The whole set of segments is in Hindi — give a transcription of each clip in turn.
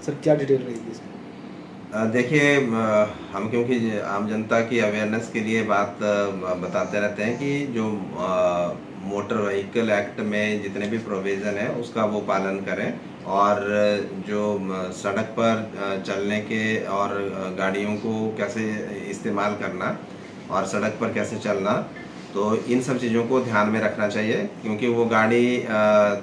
सर क्या डिटेल रहेगी इसमें? देखिए, हम क्योंकि आम जनता की अवेयरनेस के लिए बात बताते रहते हैं कि जो मोटर व्हीकल एक्ट में जितने भी प्रोविज़न है उसका वो पालन करें। और जो सड़क पर चलने के और गाड़ियों को कैसे इस्तेमाल करना और सड़क पर कैसे चलना, तो इन सब चीज़ों को ध्यान में रखना चाहिए। क्योंकि वो गाड़ी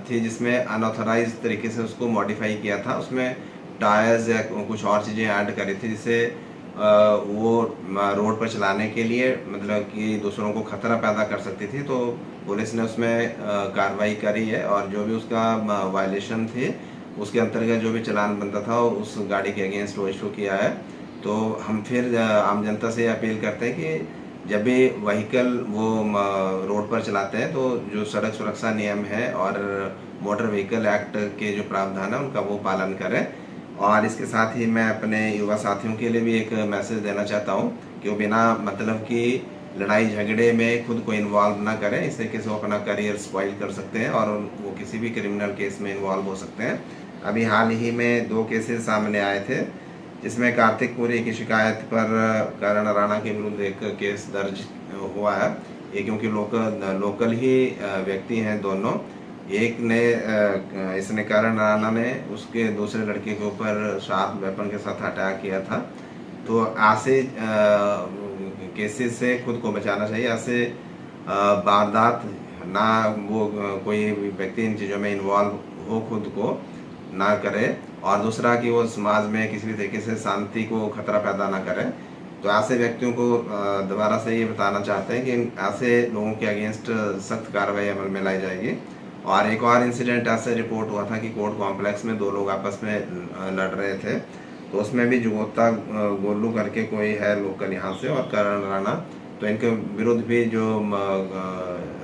थी जिसमें अनऑथराइज तरीके से उसको मॉडिफाई किया था, उसमें टायर्स या कुछ और चीज़ें ऐड करी थी जिससे वो रोड पर चलाने के लिए मतलब कि दूसरों को खतरा पैदा कर सकती थी। तो पुलिस ने उसमें कार्रवाई करी है और जो भी उसका वायलेशन थी उसके अंतर्गत जो भी चालान बनता था उस गाड़ी के अगेंस्ट वो इशू किया है। तो हम फिर आम जनता से अपील करते हैं कि जब भी व्हीकल वो रोड पर चलाते हैं तो जो सड़क सुरक्षा नियम है और मोटर व्हीकल एक्ट के जो प्रावधान है उनका वो पालन करें। और इसके साथ ही मैं अपने युवा साथियों के लिए भी एक मैसेज देना चाहता हूँ कि वो बिना मतलब की लड़ाई झगड़े में खुद को इन्वॉल्व ना करें। इस तरीके से वो अपना करियर स्पॉइल कर सकते हैं और वो किसी भी क्रिमिनल केस में इन्वॉल्व हो सकते हैं। अभी हाल ही में 2 केसेस सामने आए थे जिसमें कार्तिकपुरी की शिकायत पर करण राणा के विरुद्ध एक केस दर्ज हुआ है। ये क्योंकि लोकल ही व्यक्ति हैं दोनों। एक ने इसने करण राणा ने उसके दूसरे लड़के के ऊपर शार्प वेपन के साथ अटैक किया था। तो ऐसे केसेस से खुद को बचाना चाहिए। ऐसे वारदात ना वो कोई व्यक्ति इन चीज़ों में इन्वॉल्व हो खुद को ना करे। और दूसरा कि वो समाज में किसी भी तरीके से शांति को खतरा पैदा ना करे। तो ऐसे व्यक्तियों को दोबारा से ये बताना चाहते हैं कि ऐसे लोगों के अगेंस्ट सख्त कार्रवाई अमल में लाई जाएगी। और एक और इंसिडेंट ऐसे रिपोर्ट हुआ था कि कोर्ट कॉम्प्लेक्स में 2 लोग आपस में लड़ रहे थे। तो उसमें भी जुगोत्ता गोलू करके कोई है लोकल यहाँ से और करण राणा, तो इनके विरुद्ध भी जो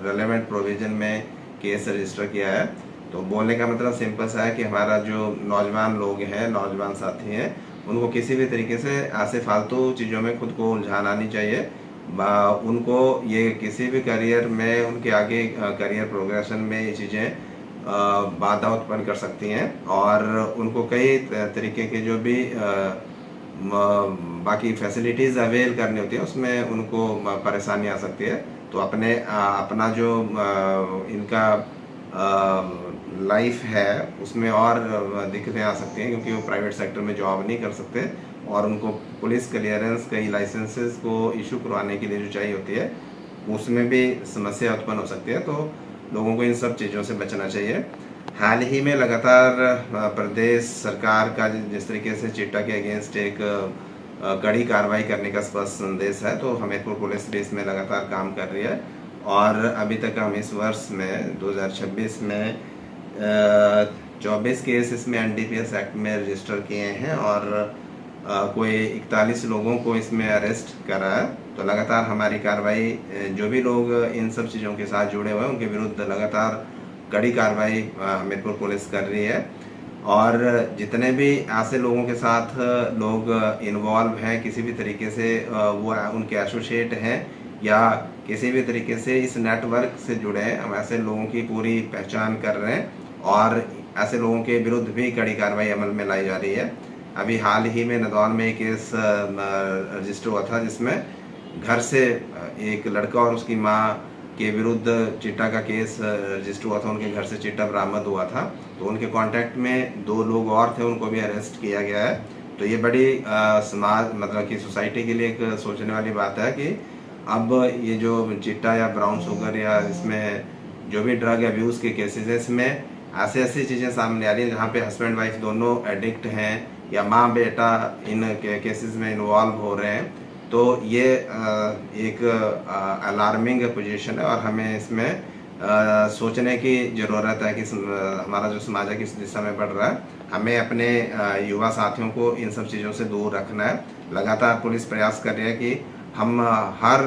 रेलेवेंट प्रोविजन में केस रजिस्टर किया है। तो बोलने का मतलब सिंपल सा है कि हमारा जो नौजवान लोग हैं, नौजवान साथी हैं, उनको किसी भी तरीके से ऐसे फालतू चीज़ों में खुद को उलझाना नहीं चाहिए। उनको ये किसी भी करियर में उनके आगे करियर प्रोग्रेशन में ये चीज़ें बाधा उत्पन्न कर सकती हैं। और उनको कई तरीके के जो भी बाकी फैसिलिटीज़ अवेल करनी होती है उसमें उनको परेशानी आ सकती है। तो अपना जो इनका लाइफ है उसमें और दिक्कतें आ सकती हैं क्योंकि वो प्राइवेट सेक्टर में जॉब नहीं कर सकते और उनको पुलिस क्लियरेंस कई लाइसेंसेस को इशू करवाने के लिए जो चाहिए होती है उसमें भी समस्या उत्पन्न हो सकती है। तो लोगों को इन सब चीज़ों से बचना चाहिए। हाल ही में लगातार प्रदेश सरकार का जिस तरीके से चिट्टा के अगेंस्ट एक कड़ी कार्रवाई करने का स्पष्ट संदेश है, तो हमीरपुर पुलिस भी इसमें लगातार काम कर रही है। और अभी तक हम इस वर्ष में 2026 में 24 केस इसमें एनडीपीएस एक्ट में रजिस्टर किए हैं और कोई 41 लोगों को इसमें अरेस्ट करा है। तो लगातार हमारी कार्रवाई जो भी लोग इन सब चीज़ों के साथ जुड़े हुए हैं उनके विरुद्ध लगातार कड़ी कार्रवाई हमीरपुर पुलिस कर रही है। और जितने भी ऐसे लोगों के साथ लोग इन्वॉल्व हैं किसी भी तरीके से, वो उनके एसोसिएट हैं या किसी भी तरीके से इस नेटवर्क से जुड़े हैं, हम ऐसे लोगों की पूरी पहचान कर रहे हैं और ऐसे लोगों के विरुद्ध भी कड़ी कार्रवाई अमल में लाई जा रही है। अभी हाल ही में नदौन में एक केस रजिस्टर हुआ था जिसमें घर से एक लड़का और उसकी माँ के विरुद्ध चिट्टा का केस रजिस्टर हुआ था। उनके घर से चिट्टा बरामद हुआ था, तो उनके कांटेक्ट में 2 लोग और थे, उनको भी अरेस्ट किया गया है। तो ये बड़ी समाज मतलब कि सोसाइटी के लिए एक सोचने वाली बात है कि अब ये जो चिट्टा या ब्राउन शुगर या इसमें जो भी ड्रग अब्यूज़ के केसेस है इसमें ऐसे ऐसी चीज़ें सामने आ रही हैं जहाँ पे हस्बैंड वाइफ दोनों एडिक्ट हैं या माँ बेटा इन केसेस में इन्वॉल्व हो रहे हैं। तो ये एक अलार्मिंग पोजीशन है और हमें इसमें सोचने की ज़रूरत है कि हमारा जो समाज है किस दिशा में बढ़ रहा है। हमें अपने युवा साथियों को इन सब चीज़ों से दूर रखना है। लगातार पुलिस प्रयास कर रही है कि हम हर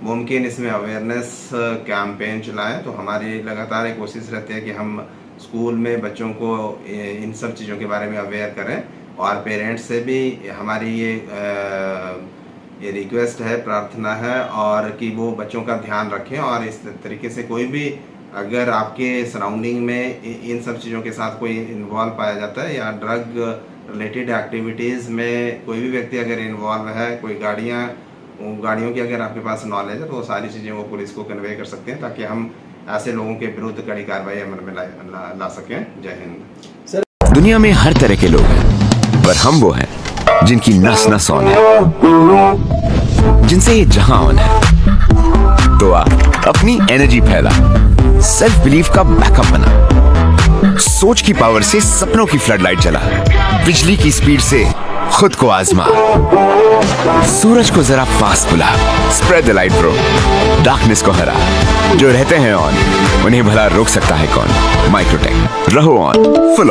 मुमकिन इसमें अवेयरनेस कैंपेन चलाएं। तो हमारी लगातार एक कोशिश रहती है कि हम स्कूल में बच्चों को इन सब चीज़ों के बारे में अवेयर करें और पेरेंट्स से भी हमारी ये रिक्वेस्ट है, प्रार्थना है और कि वो बच्चों का ध्यान रखें। और इस तरीके से कोई भी अगर आपके सराउंडिंग में इन सब चीज़ों के साथ कोई इन्वॉल्व पाया जाता है या ड्रग रिलेटेड एक्टिविटीज़ में कोई भी व्यक्ति अगर इन्वॉल्व है, कोई गाड़ियों की अगर आपके पास नॉलेज है, तो वो सारी चीज़ें वो पुलिस को कन्वे कर सकते हैं, ताकि हम ऐसे लोगों के विरुद्ध कड़ी कार्रवाई अमल में ला सकें। जय हिंद। दुनिया में हर तरह के लोग हैं, पर हम वो हैं जिनकी नस नस ऑन है, जिनसे ये जहां ऑन है। तो आप अपनी एनर्जी फैला, सेल्फ बिलीफ का बैकअप बना, सोच की पावर से सपनों की फ्लडलाइट जला, बिजली की स्पीड से खुद को आजमा, सूरज को जरा पास बुला, spread the light bro, darkness को हरा। जो रहते हैं ऑन, उन्हें भला रोक सकता है कौन? माइक्रोटेक, रहो ऑन, फुल ऑन।